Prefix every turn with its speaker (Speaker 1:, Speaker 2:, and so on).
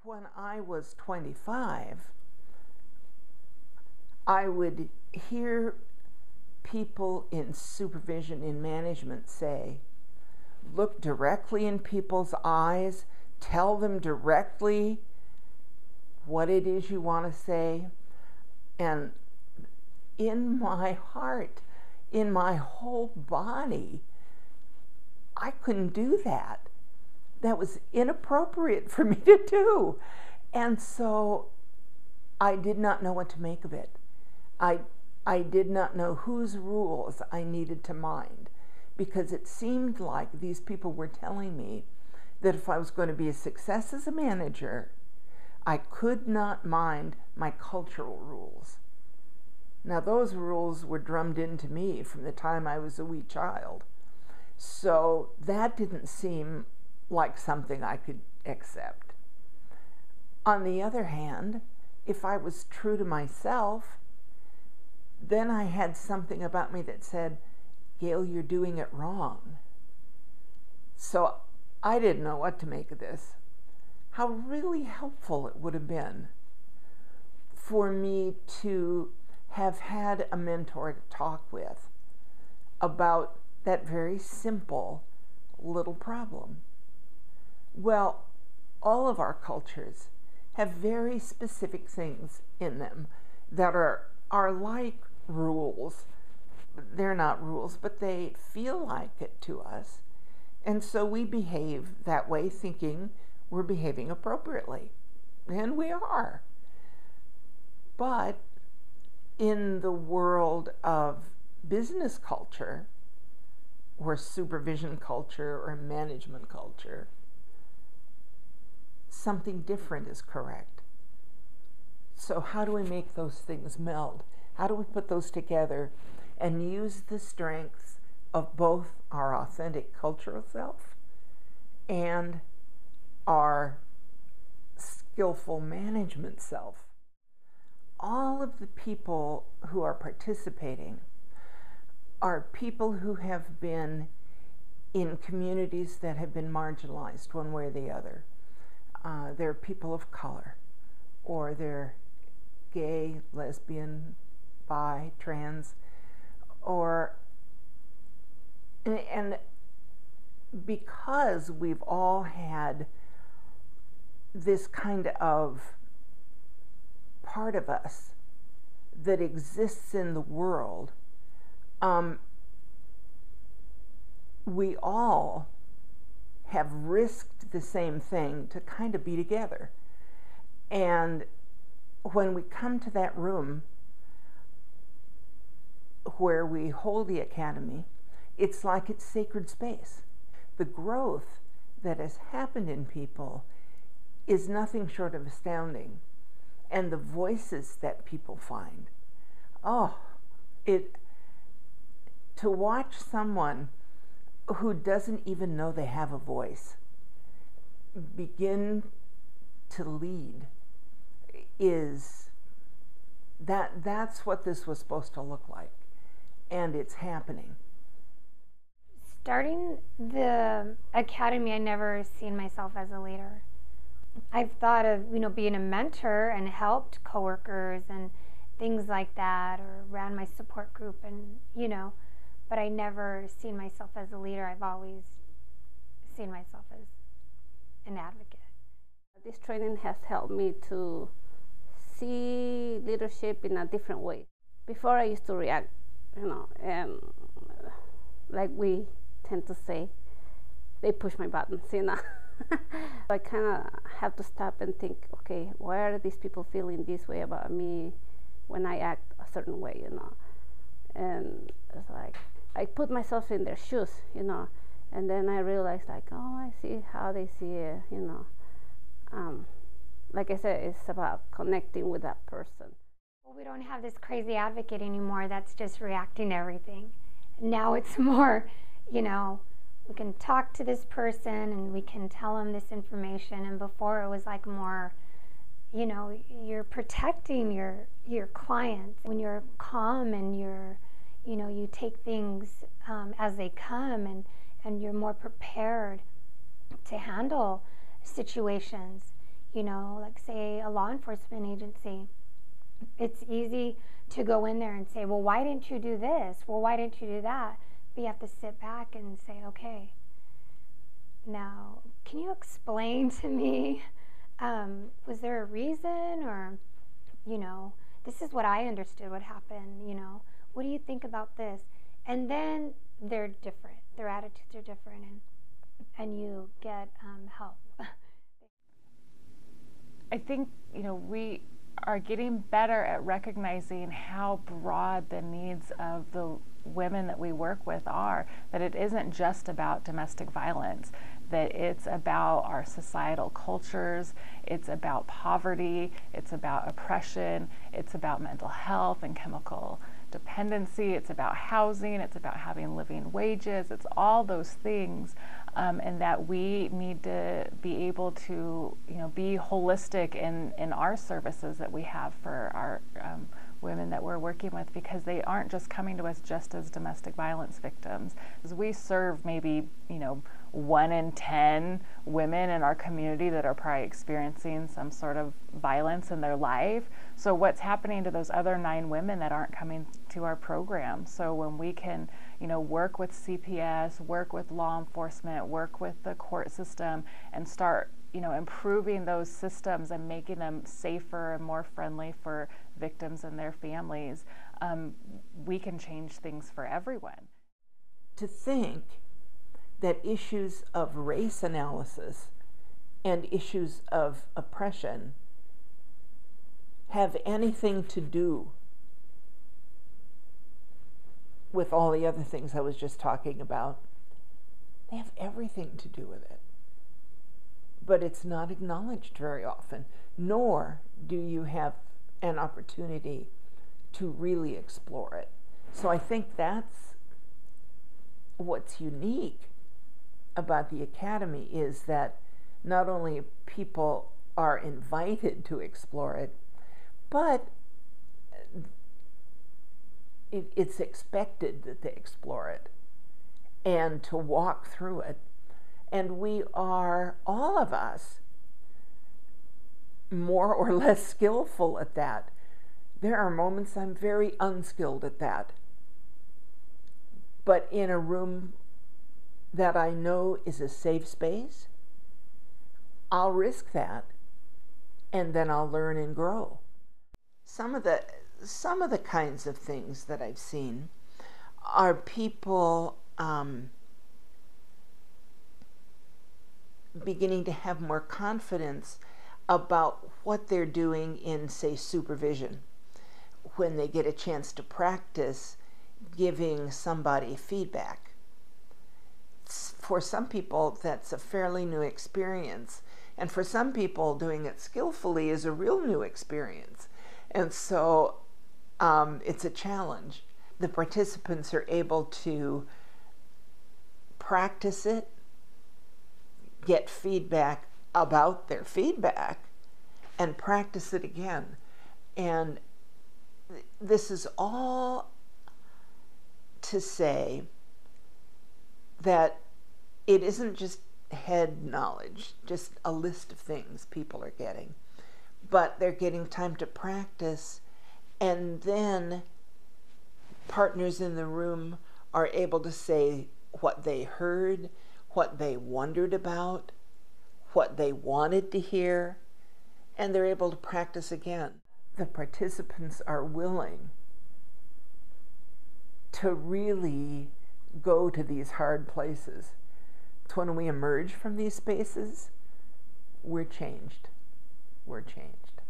Speaker 1: When I was 25, I would hear people in supervision, in management say, look directly in people's eyes, tell them directly what it is you want to say. And in my heart, in my whole body, I couldn't do that. That was inappropriate for me to do. And so I did not know what to make of it. I did not know whose rules I needed to mind, because it seemed like these people were telling me that if I was going to be a success as a manager, I could not mind my cultural rules. Now, those rules were drummed into me from the time I was a wee child. So that didn't seem like something I could accept. On the other hand, if I was true to myself, then I had something about me that said, Gail, you're doing it wrong. So I didn't know what to make of this. How really helpful it would have been for me to have had a mentor to talk with about that very simple little problem. Well, all of our cultures have very specific things in them that are like rules. They're not rules, but they feel like it to us. And so we behave that way thinking we're behaving appropriately. And we are. But in the world of business culture, or supervision culture, or management culture, something different is correct. So how do we make those things meld? How do we put those together and use the strengths of both our authentic cultural self and our skillful management self? All of the people who are participating are people who have been in communities that have been marginalized one way or the other. They're people of color, or they're gay, lesbian, bi, trans, and because we've all had this kind of part of us that exists in the world, we all have risked the same thing to kind of be together. And when we come to that room where we hold the academy, it's like it's sacred space. The growth that has happened in people is nothing short of astounding. And the voices that people find, to watch someone who doesn't even know they have a voice begin to lead, that's what this was supposed to look like, and it's happening.
Speaker 2: Starting the academy, I never seen myself as a leader. I've thought of being a mentor and helped coworkers and things like that, or ran my support group, and but I never seen myself as a leader. I've always seen myself as an advocate.
Speaker 3: This training has helped me to see leadership in a different way. Before I used to react, and like we tend to say, they push my buttons, I kind of have to stop and think, okay, why are these people feeling this way about me when I act a certain way, And it's like, I put myself in their shoes, and then I realized, I see how they see it, Like I said, it's about connecting with that person.
Speaker 2: Well, we don't have this crazy advocate anymore that's just reacting to everything. Now it's more, we can talk to this person and we can tell them this information. And before it was like more, you're protecting your clients. When you're calm and you take things as they come, and you're more prepared to handle situations. you know, like say a law enforcement agency. It's easy to go in there and say, well, why didn't you do this? Well, why didn't you do that? But you have to sit back and say, okay, now, can you explain to me, was there a reason, or, you know, this is what I understood what happened, you know, what do you think about this? And then they're different, their attitudes are different, and you get help.
Speaker 4: I think, you know, we are getting better at recognizing how broad the needs of the women that we work with are, that it isn't just about domestic violence, that it's about our societal cultures, it's about poverty, it's about oppression, it's about mental health and chemical dependency, it's about housing, it's about having living wages, it's all those things, and that we need to be able to, you know, be holistic in our services that we have for our women that we're working with, because they aren't just coming to us just as domestic violence victims. As we serve maybe, you know, 1 in 10 women in our community that are probably experiencing some sort of violence in their life. So what's happening to those other 9 women that aren't coming to our program? So when we can, you know, work with CPS, work with law enforcement, work with the court system, and start, you know, improving those systems and making them safer and more friendly for victims and their families, we can change things for everyone.
Speaker 1: To think that issues of race analysis and issues of oppression have anything to do with all the other things I was just talking about. They have everything to do with it. But it's not acknowledged very often, nor do you have an opportunity to really explore it. So I think that's what's unique about the Academy, is that not only people are invited to explore it, but it's expected that they explore it and to walk through it. And we are, all of us, more or less skillful at that. There are moments I'm very unskilled at that. But in a room that I know is a safe space, I'll risk that, and then I'll learn and grow. Some of the kinds of things that I've seen are people beginning to have more confidence about what they're doing in, say, supervision, when they get a chance to practice giving somebody feedback. For some people, that's a fairly new experience, and for some people, doing it skillfully is a real new experience. And so it's a challenge. The participants are able to practice it, get feedback about their feedback, and practice it again. And this is all to say that it isn't just head knowledge, just a list of things people are getting, but they're getting time to practice, and then partners in the room are able to say what they heard, what they wondered about, what they wanted to hear, and they're able to practice again. The participants are willing to really go to these hard places. It's when we emerge from these spaces, we're changed. We're changed.